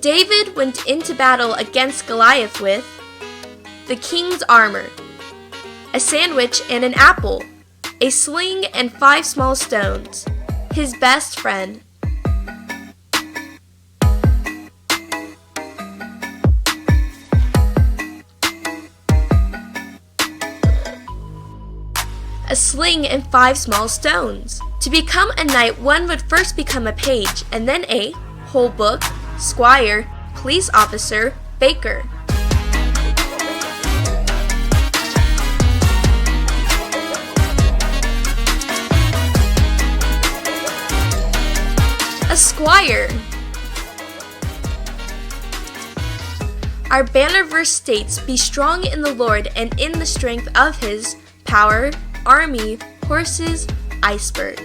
David went into battle against Goliath with the king's armor, a sandwich and an apple, a sling and 5 small stones, his best friend. A sling and 5 small stones. To become a knight, one would first become a page, and then a whole book, squire, police officer, baker. A squire. Our banner verse states, "Be strong in the Lord and in the strength of his power, army, horses, iceberg."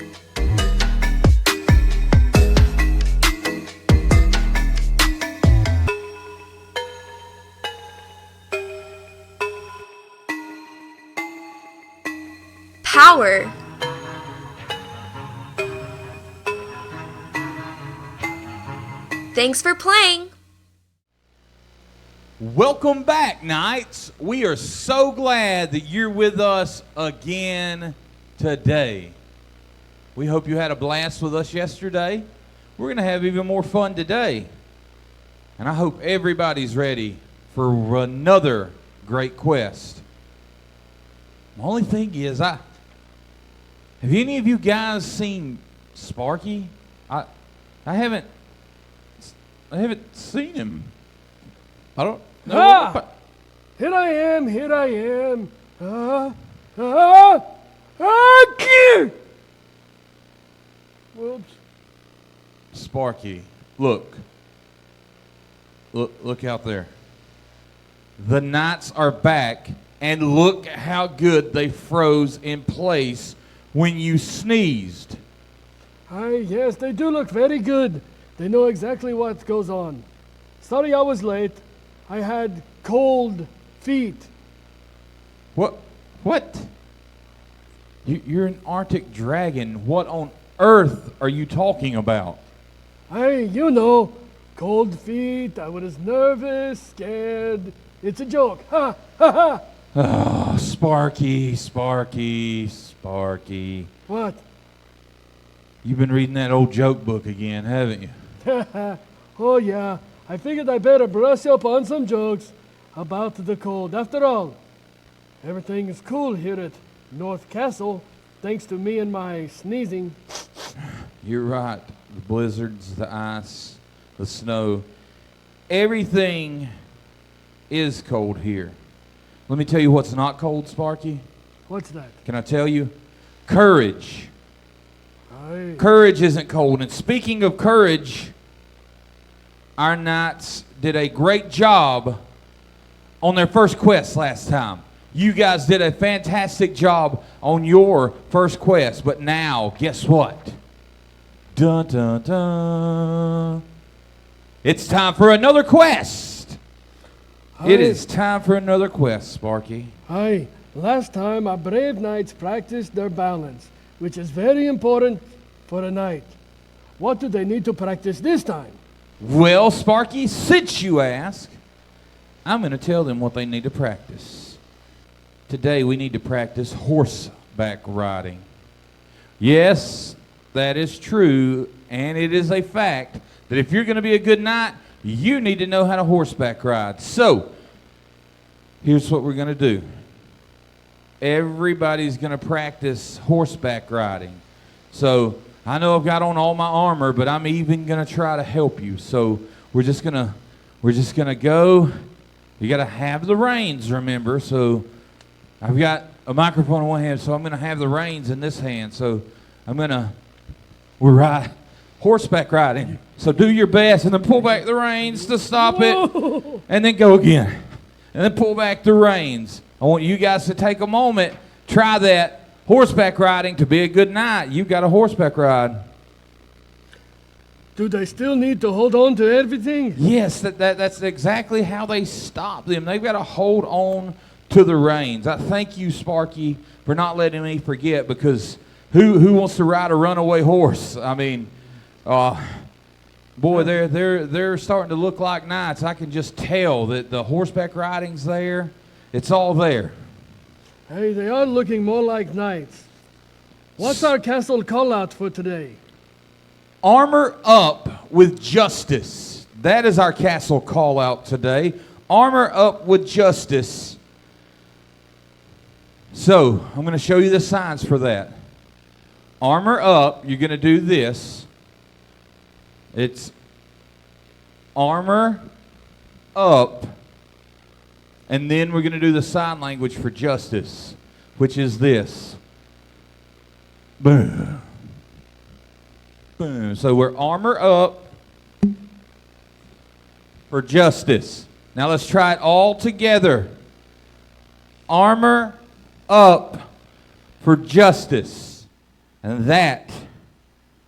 Power. Thanks for playing. Welcome back, Knights. We are so glad that you're with us again today. We hope you had a blast with us yesterday. We're going to have even more fun today. And I hope everybody's ready for another great quest. The only thing is, have any of you guys seen Sparky? I haven't seen him. I don't know. Here I am. Whoops. Sparky, look out there. The Knights are back, and look how good they froze in place when you sneezed. Yes, they do look very good. They know exactly what goes on. Sorry I was late. I had cold feet. What? You're an Arctic dragon. What on earth are you talking about? Cold feet. I was nervous, scared. It's a joke. Ha, ha, ha. Oh, Sparky. What? You've been reading that old joke book again, haven't you? Oh, yeah. I figured I better brush up on some jokes about the cold. After all, everything is cool here at North Castle, thanks to me and my sneezing. You're right. The blizzards, the ice, the snow, everything is cold here. Let me tell you what's not cold, Sparky. What's that? Can I tell you? Courage. Aye. Courage isn't cold. And speaking of courage, our Knights did a great job on their first quest last time. You guys did a fantastic job on your first quest. But now, guess what? Dun, dun, dun. It's time for another quest. Aye. It is time for another quest, Sparky. Aye. Last time, our brave knights practiced their balance, which is very important for a knight. What do they need to practice this time? Well, Sparky, since you ask, I'm going to tell them what they need to practice. Today, we need to practice horseback riding. Yes, that is true, and it is a fact that if you're going to be a good knight, you need to know how to horseback ride. So, here's what we're going to do. Everybody's going to practice horseback riding. So, I know I've got on all my armor, but I'm even going to try to help you. So, we're just going to go. You got to have the reins, remember. So, I've got a microphone in one hand, so I'm going to have the reins in this hand. So, we're horseback riding. So, do your best and then pull back the reins to stop it. And then go again. And then pull back the reins. I want you guys to take a moment, try that horseback riding. To be a good knight, you've got to horseback ride. Do they still need to hold on to everything? Yes, that's exactly how they stop them. They've got to hold on to the reins. I thank you, Sparky, for not letting me forget, because who wants to ride a runaway horse? I mean, Boy, they're starting to look like knights. I can just tell that the horseback riding's there. It's all there. Hey, they are looking more like knights. What's our castle call out for today? Armor up with justice. That is our castle call out today. Armor up with justice. So, I'm going to show you the signs for that. Armor up, you're going to do this. It's armor up. And then we're going to do the sign language for justice, which is this. Boom. Boom. So we're armor up for justice. Now let's try it all together. Armor up for justice. And that,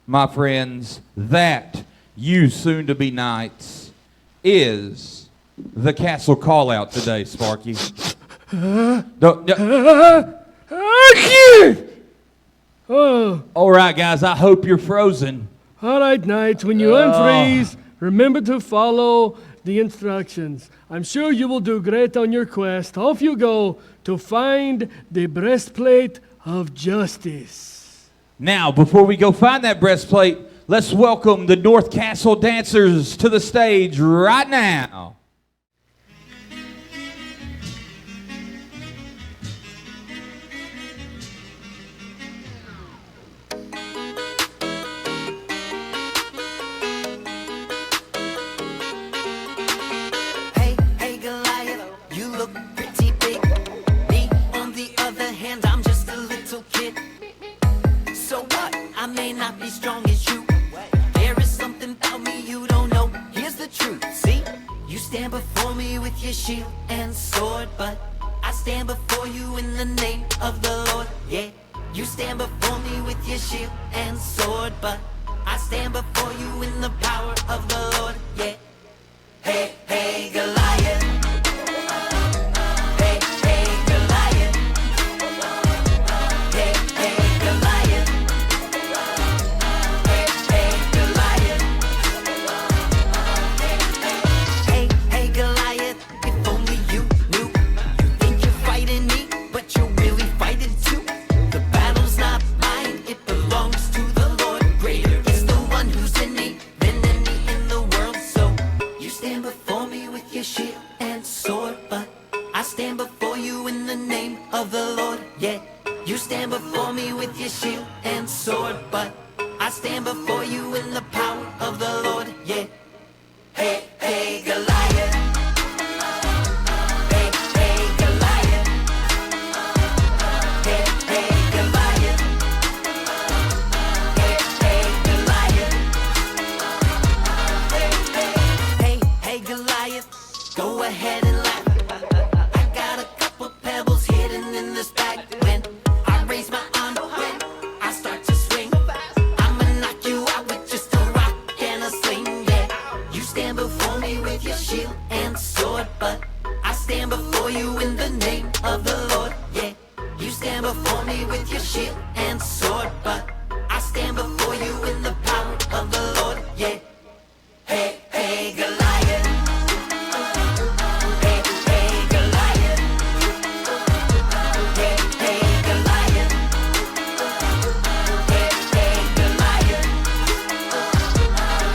my friends, that, you soon-to-be knights, is the castle call-out today, Sparky. Oh, All right, guys, I hope you're frozen. all right, knights. When you unfreeze, remember to follow the instructions. I'm sure you will do great on your quest. Off you go to find the breastplate of justice. Now, before we go find that breastplate, let's welcome the North Castle dancers to the stage right now. Hey, hey Goliath, you look pretty big. Me, on the other hand, I'm just a little kid. So what? I may not be strong as you. There is something about me you don't know. Here's the truth, see? You stand before me with your shield and sword, but I stand before you in the name of the Lord, yeah. You stand before me with your shield and sword, but I stand before you in the power of the Lord, yeah. Hey, hey, Goliath. Hey, hey, Goliath. Hey, hey, Goliath. Hey, hey, Goliath. Hey, hey, Goliath. If only you knew. You think you're fighting me, but you're really fighting too. The battle's not mine, it belongs to the Lord. Greater is the one who's in me than any in the world. So you stand before me with your shield and sword, but I stand before you in the name of the Lord, yeah. You stand before me with your shield and sword, but I stand before you in the power of the Lord, yeah. Hey, hey, Goliath. Hey, hey, Goliath. Hey, hey, Goliath. Hey, hey, Goliath. Hey, hey, Goliath, go ahead and laugh. I got a couple pebbles hidden in this bag. When I raise my arm, when I start to swing, I'ma knock you out with just a rock and a sling, yeah. You stand before me with your shield and sword, but I stand before you in the name of the Lord, yeah. You stand before me with your shield and sword, but I stand before you in the power of the Lord, yeah. Hey, hey, Goliath. Hey, hey, Goliath. Hey, hey, Goliath. Hey, hey, Goliath.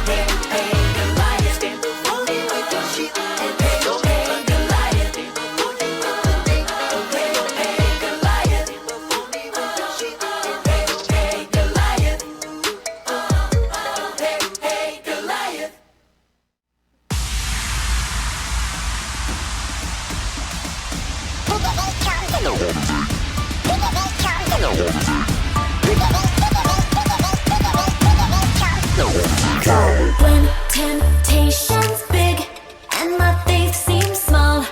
Hey, hey, Goliath. Stand before me with your shield and hey, oh, hey, Goliath. Stand before you with the name of hey, oh, hey, Goliath. Stand before me with your shield and hey, oh, hey, Goliath. Hey, hey, Goliath. When temptation's big and my faith seems small,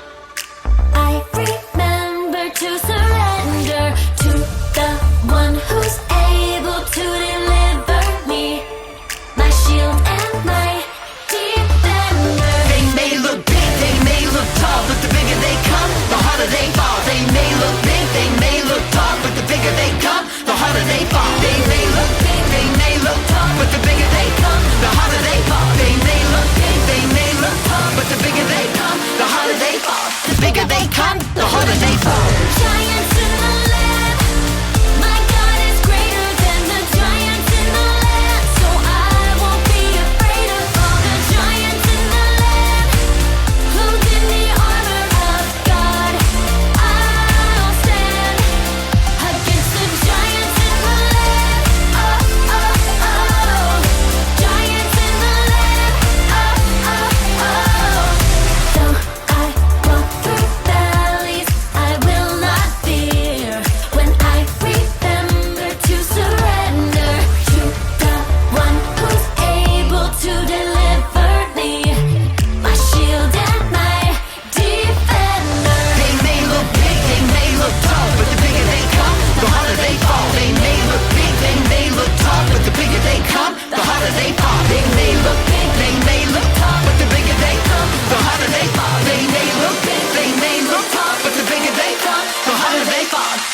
I remember to surrender to the one who's able to deliver me, my shield and my defender. They may look big, they may look tall, but the bigger they come, the harder they fall. They may look big, they may look tall, but the bigger they come, the harder they fall. They may look big, they may look tall, but the bigger they come, the harder they fall. They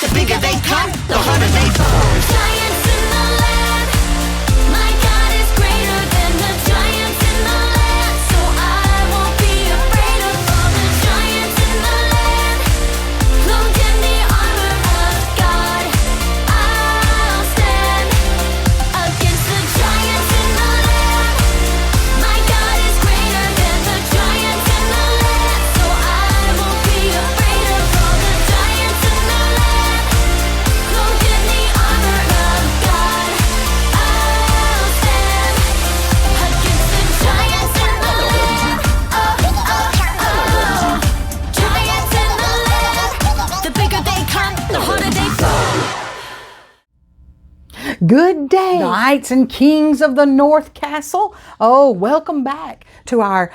The bigger they come, the harder they fall. Giants in the land. My God is greater than the giants in the land. So I won't be afraid of all the giants in the land. Clothed in the armor of God, I'll stand against the giants in the land. My God is greater than the giants in the land. So I won't be afraid of all the giants in the land. Clothed in the armor of God, I'll stand against the giants in the land. Giants in the land. The bigger they come, the harder they fall. Good day, knights and kings of the North Castle. Oh, welcome back to our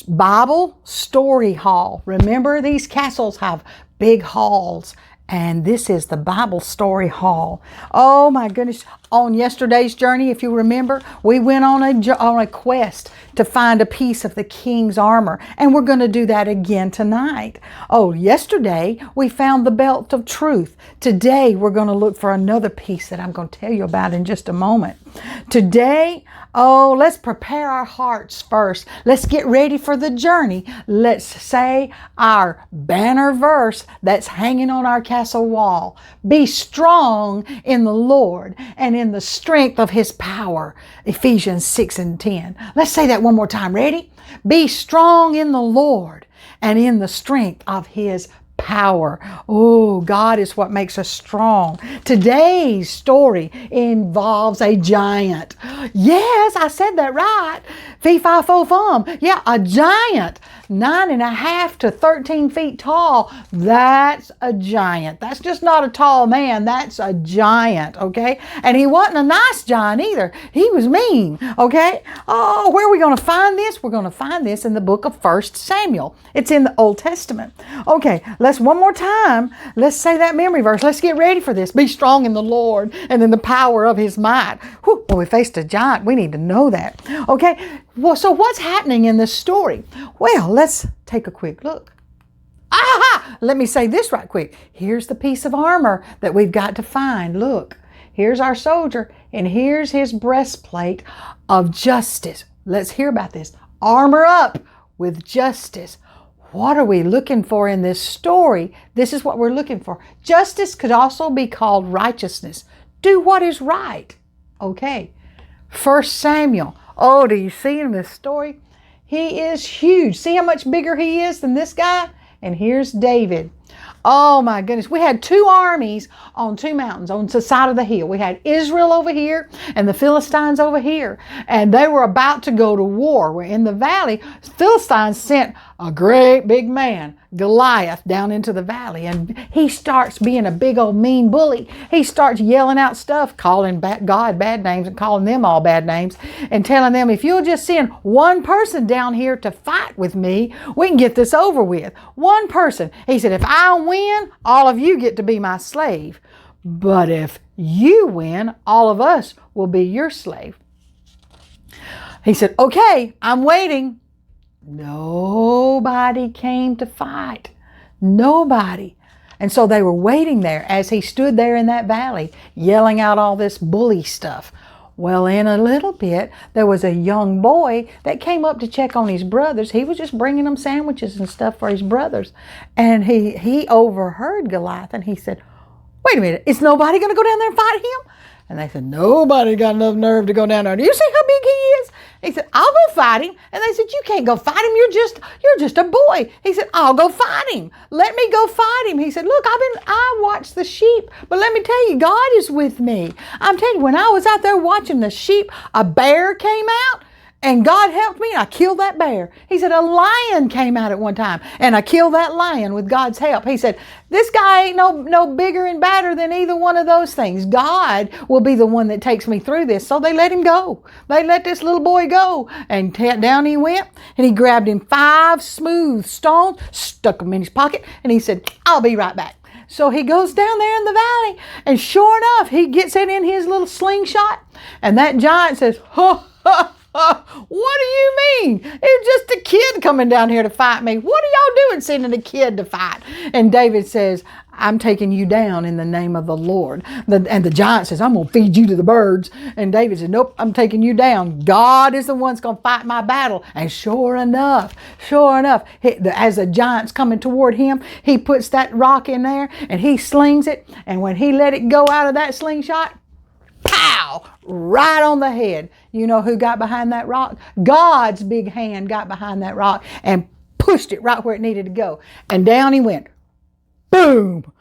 Bible story hall. Remember, these castles have big halls, and this is the Bible story hall. Oh my goodness. On yesterday's journey, if you remember, we went on a quest to find a piece of the king's armor, and we're going to do that again tonight. Oh, yesterday we found the belt of truth. Today we're going to look for another piece that I'm going to tell you about in just a moment. Today, let's prepare our hearts first. Let's get ready for the journey. Let's say our banner verse that's hanging on our castle wall. Be strong in the Lord and in the strength of his power. Ephesians 6:10. Let's say that one more time. Ready? Be strong in the Lord and in the strength of his power. Oh, God is what makes us strong. Today's story involves a giant. Yes, I said that right. Fee, fi, fo, fum. Yeah, a giant. 9.5 to 13 feet tall. That's a giant. That's just not a tall man. That's a giant, okay? And he wasn't a nice giant either. He was mean, okay? Oh, where are we going to find this? We're going to find this in the book of 1 Samuel. It's in the Old Testament. Okay, let's one more time. Let's say that memory verse. Let's get ready for this. Be strong in the Lord and in the power of his might. Whew, well, we faced a giant. We need to know that. Okay, well, so what's happening in this story? Well, let's take a quick look. Aha! Let me say this right quick. Here's the piece of armor that we've got to find. Look, here's our soldier, and here's his breastplate of justice. Let's hear about this. Armor up with justice. What are we looking for in this story? This is what we're looking for. Justice could also be called righteousness. Do what is right. Okay. 1 Samuel. Oh, do you see in this story? He is huge. See how much bigger he is than this guy? And here's David. Oh my goodness. We had two armies on two mountains on the side of the hill. We had Israel over here and the Philistines over here. And they were about to go to war. We're in the valley. Philistines sent a great big man, Goliath, down into the valley. And he starts being a big old mean bully. He starts yelling out stuff, calling God bad names and calling them all bad names and telling them, if you'll just send one person down here to fight with me, we can get this over with. One person. He said, if I win, all of you get to be my slave. But if you win, all of us will be your slave. He said, okay, I'm waiting. Nobody came to fight. Nobody. And so they were waiting there as he stood there in that valley, yelling out all this bully stuff. Well, in a little bit, there was a young boy that came up to check on his brothers. He was just bringing them sandwiches and stuff for his brothers. And he overheard Goliath, and he said, wait a minute, is nobody going to go down there and fight him? And they said, nobody got enough nerve to go down there. Do you see how big he is? He said, I'll go fight him. And they said, you can't go fight him. You're just a boy. He said, I'll go fight him. Let me go fight him. He said, look, I watch the sheep, but let me tell you, God is with me. I'm telling you, when I was out there watching the sheep, a bear came out. And God helped me, and I killed that bear. He said, a lion came out at one time, and I killed that lion with God's help. He said, this guy ain't no bigger and badder than either one of those things. God will be the one that takes me through this. So they let him go. They let this little boy go. And down he went, and he grabbed him 5 smooth stones, stuck them in his pocket, and he said, I'll be right back. So he goes down there in the valley, and sure enough, he gets it in his little slingshot, and that giant says, what do you mean? It's just a kid coming down here to fight me. What are y'all doing sending a kid to fight? And David says, I'm taking you down in the name of the Lord. And the giant says, I'm going to feed you to the birds. And David said, nope, I'm taking you down. God is the one that's going to fight my battle. And sure enough, as the giant's coming toward him, he puts that rock in there and he slings it. And when he let it go out of that slingshot, pow, right on the head. You know who got behind that rock? God's big hand got behind that rock and pushed it right where it needed to go. And down he went. Boom!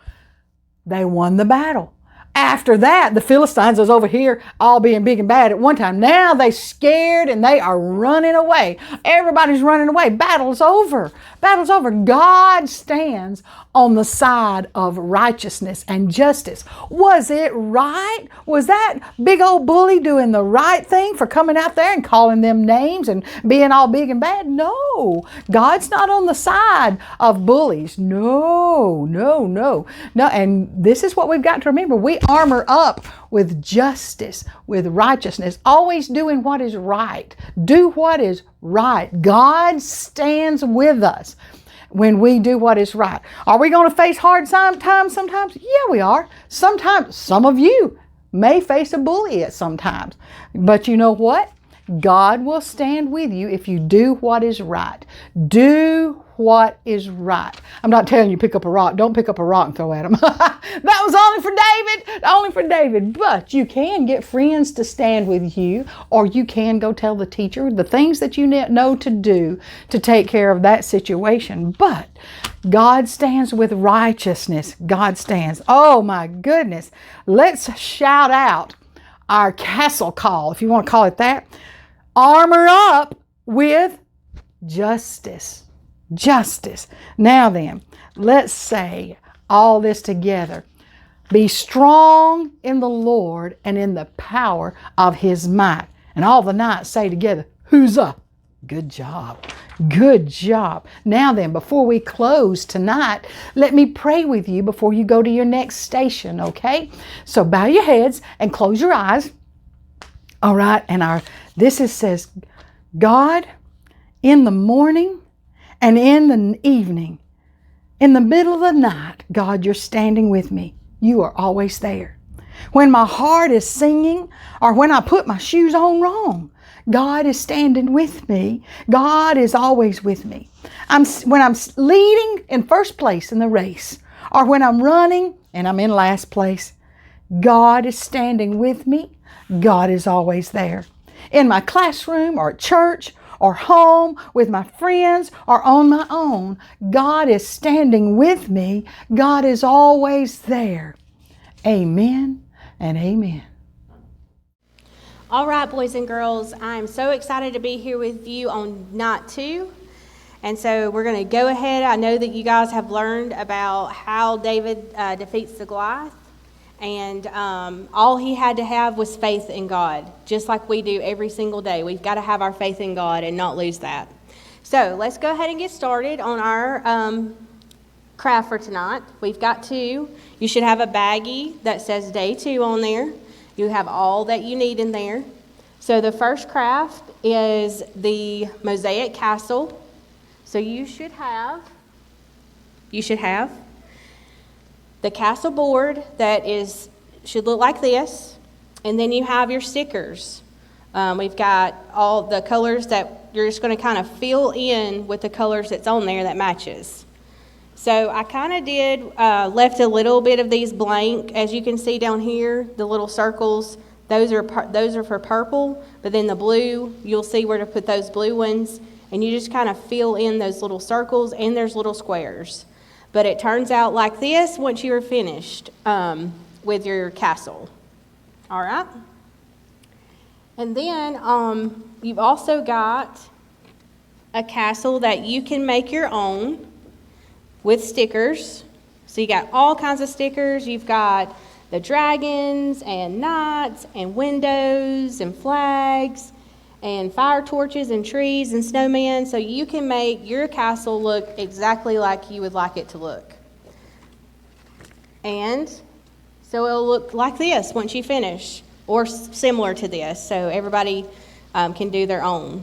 They won the battle. After that, the Philistines was over here all being big and bad at one time. Now they scared and they are running away. Everybody's running away. Battle's over. Battle's over. God stands on the side of righteousness and justice. Was it right? Was that big old bully doing the right thing for coming out there and calling them names and being all big and bad? No. God's not on the side of bullies. No. And this is what we've got to remember. We armor up with justice, with righteousness, always doing what is right. Do what is right. God stands with us when we do what is right. Are we going to face hard times sometimes? Yeah, we are. Sometimes, some of you may face a bully at sometimes. But you know what? God will stand with you if you do what is right. Do what is right. I'm not telling you pick up a rock. Don't pick up a rock and throw at him. That was only for David. But you can get friends to stand with you, or you can go tell the teacher the things that you know to do to take care of that situation. But God stands with righteousness. God stands. Oh my goodness. Let's shout out our castle call, if you want to call it that. Armor up with justice. Justice. Now then, let's say all this together. Be strong in the Lord and in the power of His might. And all the knights say together, Huzzah! Good job. Good job. Now then, before we close tonight, let me pray with you before you go to your next station, okay? So bow your heads and close your eyes. All right, and says, God, in the morning and in the evening, in the middle of the night, God, you're standing with me. You are always there. When my heart is singing or when I put my shoes on wrong, God is standing with me. God is always with me. When I'm leading in first place in the race, or when I'm running and I'm in last place, God is standing with me. God is always there. In my classroom or church or home with my friends or on my own, God is standing with me. God is always there. Amen and amen. All right, boys and girls, I'm so excited to be here with you on night 2. And so we're going to go ahead. I know that you guys have learned about how David defeats the Goliath. And all he had to have was faith in God, just like we do every single day. We've got to have our faith in God and not lose that. So let's go ahead and get started on our craft for tonight. We've got 2. You should have a baggie that says day 2 on there. You have all that you need in there. So the first craft is the mosaic castle. So you should have the castle board that should look like this, and then you have your stickers. We've got all the colors that you're just going to kind of fill in with the colors that's on there that matches. So I kind of left a little bit of these blank. As you can see down here, the little circles, those are for purple, but then the blue, you'll see where to put those blue ones, and you just kind of fill in those little circles, and there's little squares. But it turns out like this once you're finished with your castle. All right? And then you've also got a castle that you can make your own with stickers. So you got all kinds of stickers. You've got the dragons and knights and windows and flags and fire torches and trees and snowmen, so you can make your castle look exactly like you would like it to look. And so it'll look like this once you finish, or similar to this, so everybody can do their own.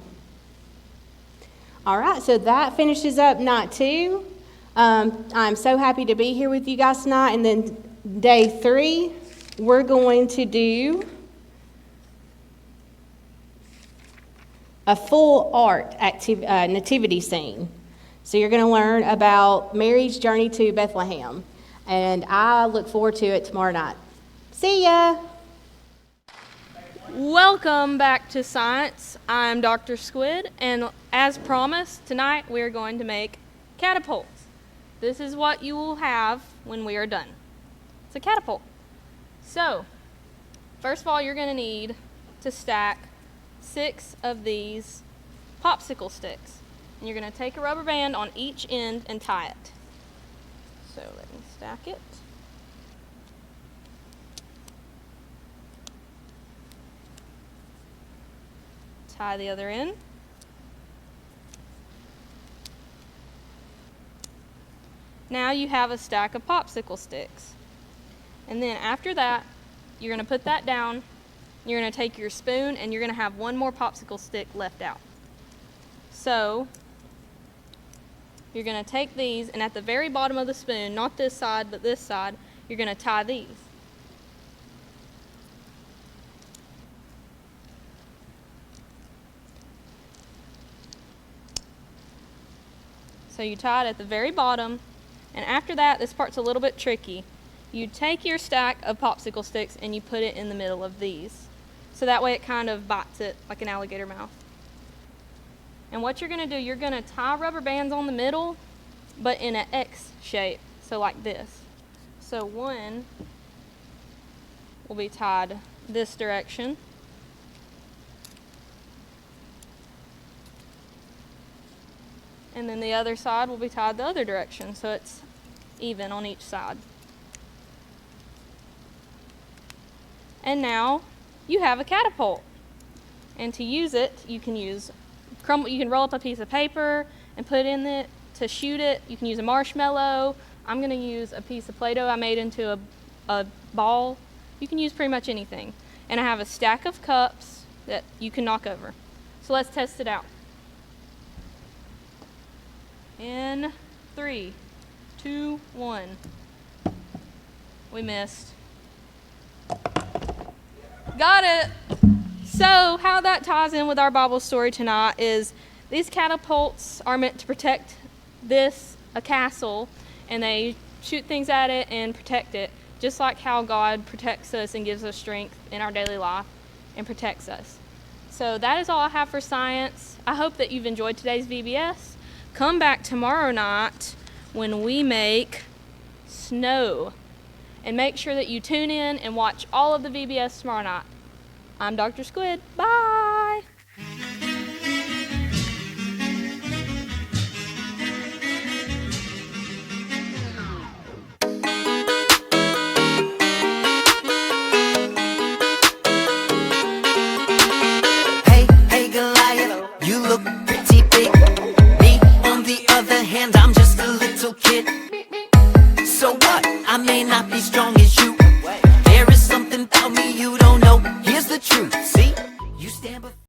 All right, so that finishes up night 2. I'm so happy to be here with you guys tonight. And then day 3, we're going to do a full art nativity scene. So you're going to learn about Mary's journey to Bethlehem. And I look forward to it tomorrow night. See ya! Welcome back to Science. I'm Dr. Squid, and as promised, tonight we're going to make catapults. This is what you will have when we are done. It's a catapult. So, first of all, you're going to need to stack 6 of these popsicle sticks. And you're going to take a rubber band on each end and tie it. So let me stack it. Tie the other end. Now you have a stack of popsicle sticks. And then after that, you're going to put that down. You're going to take your spoon and you're going to have one more popsicle stick left out. So you're going to take these, and at the very bottom of the spoon, not this side but this side, you're going to tie these. So you tie it at the very bottom, and after that, this part's a little bit tricky. You take your stack of popsicle sticks and you put it in the middle of these. So that way it kind of bites it like an alligator mouth. And what you're going to do, you're going to tie rubber bands on the middle, but in an X shape, so like this. So one will be tied this direction. And then the other side will be tied the other direction, so it's even on each side. And now you have a catapult. And to use it, you can use you can roll up a piece of paper and put in it to shoot it. You can use a marshmallow. I'm going to use a piece of Play-Doh I made into a ball. You can use pretty much anything. And I have a stack of cups that you can knock over. So let's test it out. In 3, 2, 1. We missed. Got it. So how that ties in with our Bible story tonight is these catapults are meant to protect a castle, and they shoot things at it and protect it, just like how God protects us and gives us strength in our daily life and protects us. So that is all I have for science. I hope that you've enjoyed today's VBS. Come back tomorrow night when we make snow. And make sure that you tune in and watch all of the VBS tomorrow night. I'm Dr. Squid. Bye! Hey Goliath, you look pretty big. Me, on the other hand, I'm just a little kid. So what? I may not be strong